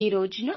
ఈ రోజున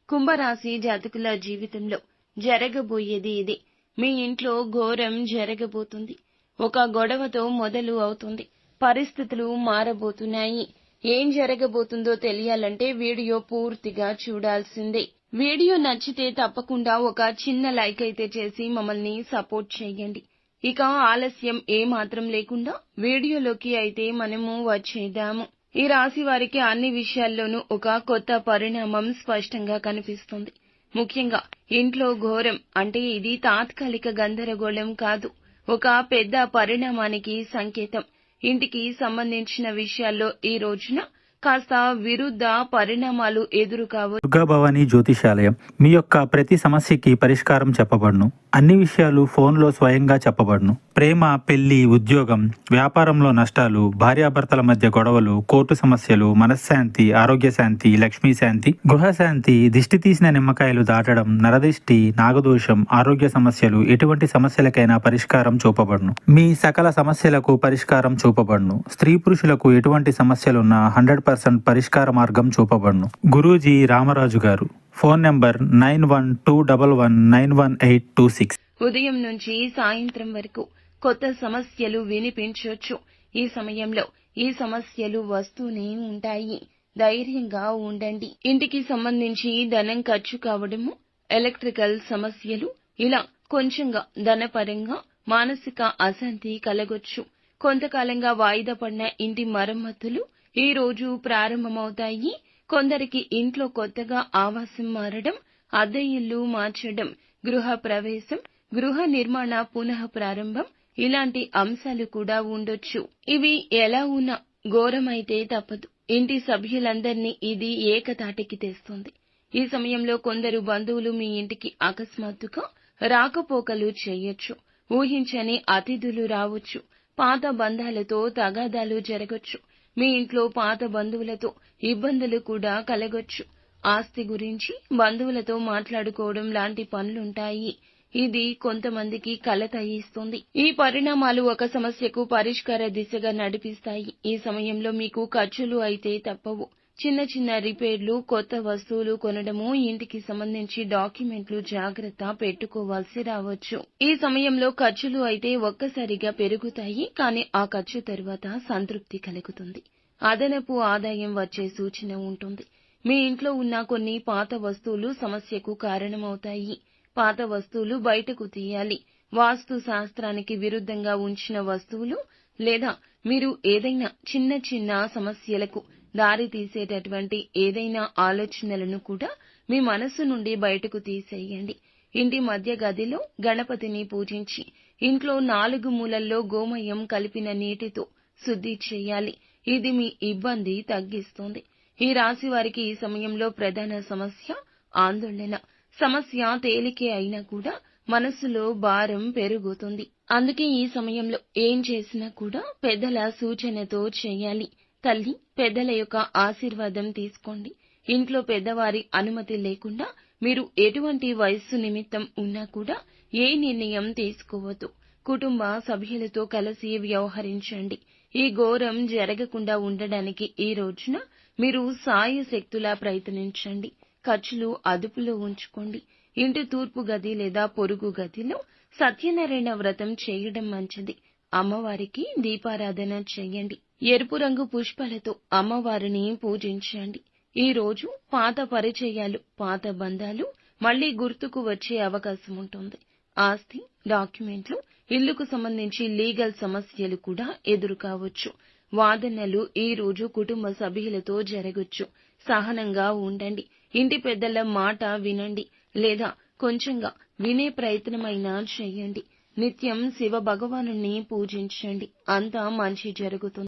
కుంభరాశి జాతకుల జీవితంలో జరగబోయేది ఇదే. మీ ఇంట్లో ఘోరం జరగబోతుంది. ఒక గొడవతో మొదలు అవుతుంది. పరిస్థితులు మారబోతున్నాయి. ఏం జరగబోతుందో తెలియాలంటే వీడియో పూర్తిగా చూడాల్సిందే. వీడియో నచ్చితే తప్పకుండా ఒక చిన్న లైక్ అయితే చేసి మమ్మల్ని సపోర్ట్ చేయండి. ఇక ఆలస్యం ఏమాత్రం లేకుండా వీడియోలోకి అయితే మనము వచ్చేద్దాము. ఈ రాశి వారికి అన్ని విషయాల్లోనూ ఒక కొత్త పరిణామం స్పష్టంగా కనిపిస్తుంది. ముఖ్యంగా ఇంట్లో ఘోరం అంటే ఇది తాత్కాలిక గందరగోళం కాదు, ఒక పెద్ద పరిణామానికి సంకేతం. ఇంటికి సంబంధించిన విషయాల్లో ఈ రోజున కాస్త విరుద్ధ పరిణామాలు ఎదురు కావచ్చు. దుర్గా భవానీ జ్యోతిషాలయం మీ యొక్క ప్రతి సమస్యకి పరిష్కారం చెప్పబడును. అన్ని విషయాలు ఫోన్లో స్వయంగా చెప్పబడును. ప్రేమ, పెళ్లి, ఉద్యోగం, వ్యాపారంలో నష్టాలు, భార్యాభర్తల మధ్య గొడవలు, కోర్టు సమస్యలు, మనశ్శాంతి, ఆరోగ్య శాంతి, లక్ష్మీ శాంతి, గృహశాంతి, దిష్టి తీసిన నిమ్మకాయలు దాటడం, నరదిష్టి, నాగదోషం, ఆరోగ్య సమస్యలు, ఎటువంటి సమస్యలకైనా పరిష్కారం చూపబడును. మీ సకల సమస్యలకు పరిష్కారం చూపబడును. స్త్రీ పురుషులకు ఎటువంటి సమస్యలున్నా 100% పరిష్కార మార్గం చూపబడును. గురూజీ రామరాజు గారు. Phone number 9121191826. ఉదయం నుంచి సాయంత్రం వరకు కొత్త సమస్యలు వినిపించొచ్చు. ఈ సమయంలో ఈ సమస్యలు వస్తూనే ఉంటాయి. ధైర్యంగా ఉండండి. ఇంటికి సంబంధించి ధనం ఖర్చు కావడము, ఎలక్ట్రికల్ సమస్యలు, ఇలా కొంచెంగా ధనపరంగా మానసిక అశాంతి కలగొచ్చు. కొంతకాలంగా వాయిదా పడిన ఇంటి మరమ్మతులు ఈ రోజు ప్రారంభమవుతాయి. కొందరికి ఇంట్లో కొత్తగా ఆవాసం మారడం, అద్దె ఇల్లు మార్చడం, గృహ ప్రవేశం, గృహ నిర్మాణ పునః ప్రారంభం, ఇలాంటి అంశాలు కూడా ఉండొచ్చు. ఇవి ఎలా ఉన్నా ఘోరమైతే తప్పదు. ఇంటి సభ్యులందరినీ ఇది ఏకతాటికి తెస్తుంది. ఈ సమయంలో కొందరు బంధువులు మీ ఇంటికి అకస్మాత్తుగా రాకపోకలు చేయొచ్చు. ఊహించని అతిథులు రావచ్చు. పాత బంధాలతో తగాదాలు జరగొచ్చు. మీ ఇంట్లో పాత బంధువులతో ఇబ్బందులు కూడా కలగొచ్చు. ఆస్తి గురించి బంధువులతో మాట్లాడుకోవడం లాంటి పనులుంటాయి. ఇది కొంతమందికి కలత ఇస్తుంది. ఈ పరిణామాలు ఒక సమస్యకు పరిష్కార దిశగా నడిపిస్తాయి. ఈ సమయంలో మీకు ఖర్చులు అయితే తప్పవు. చిన్న చిన్న రిపేర్లు, కొత్త వస్తువులు కొనడము, ఇంటికి సంబంధించి డాక్యుమెంట్లు జాగ్రత్త పెట్టుకోవాల్సి రావచ్చు. ఈ సమయంలో ఖర్చులు అయితే ఒక్కసారిగా పెరుగుతాయి, కానీ ఆ ఖర్చు తరువాత సంతృప్తి కలుగుతుంది. అదనపు ఆదాయం వచ్చే సూచన ఉంటుంది. మీ ఇంట్లో ఉన్న కొన్ని పాత వస్తువులు సమస్యకు కారణమవుతాయి. పాత వస్తువులు బయటకు తీయాలి. వాస్తు శాస్త్రానికి విరుద్ధంగా ఉంచిన వస్తువులు లేదా మీరు ఏదైనా చిన్న చిన్న సమస్యలకు దారి తీసేటటువంటి ఏదైనా ఆలోచనలను కూడా మీ మనస్సు నుండి బయటకు తీసేయండి. ఇంటి మధ్య గదిలో గణపతిని పూజించి ఇంట్లో 4 మూలల్లో గోమయం కలిపిన నీటితో శుద్ధి చేయాలి. ఇది మీ ఇబ్బంది తగ్గిస్తుంది. ఈ రాశి వారికి ఈ సమయంలో ప్రధాన సమస్య ఆందోళన. సమస్య తేలికే అయినా కూడా మనస్సులో భారం పెరుగుతుంది. అందుకే ఈ సమయంలో ఏం చేసినా కూడా పెద్దల సూచనతో చేయాలి. తల్లి, పెద్దల యొక్క ఆశీర్వాదం తీసుకోండి. ఇంట్లో పెద్దవారి అనుమతి లేకుండా మీరు ఎటువంటి వయస్సు నిమిత్తం ఉన్నా కూడా ఏ నిర్ణయం తీసుకోవద్దు. కుటుంబ సభ్యులతో కలిసి వ్యవహరించండి. ఈ ఘోరం జరగకుండా ఉండడానికి ఈ రోజున మీరు సాయశక్తులా ప్రయత్నించండి. ఖర్చులు అదుపులో ఉంచుకోండి. ఇంటి తూర్పు గది లేదా పొరుగు గదిలో సత్యనారాయణ వ్రతం చేయడం మంచిది. అమ్మవారికి దీపారాధన చేయండి. ఎరుపు రంగు పుష్పాలతో అమ్మవారిని పూజించండి. ఈ రోజు పాత పరిచయాలు, పాత బంధాలు మళ్లీ గుర్తుకు వచ్చే అవకాశం ఉంటుంది. ఆస్తి, డాక్యుమెంట్లు, ఇల్లుకు సంబంధించి లీగల్ సమస్యలు కూడా ఎదురు కావచ్చు. వాదనలు ఈ రోజు కుటుంబ సభ్యులతో జరగొచ్చు. సహనంగా ఉండండి. ఇంటి పెద్దల మాట వినండి లేదా కొంచెంగా వినే ప్రయత్నమైనా చేయండి. నిత్యం శివ భగవానుని పూజించండి. అంతా మంచి జరుగుతుంది.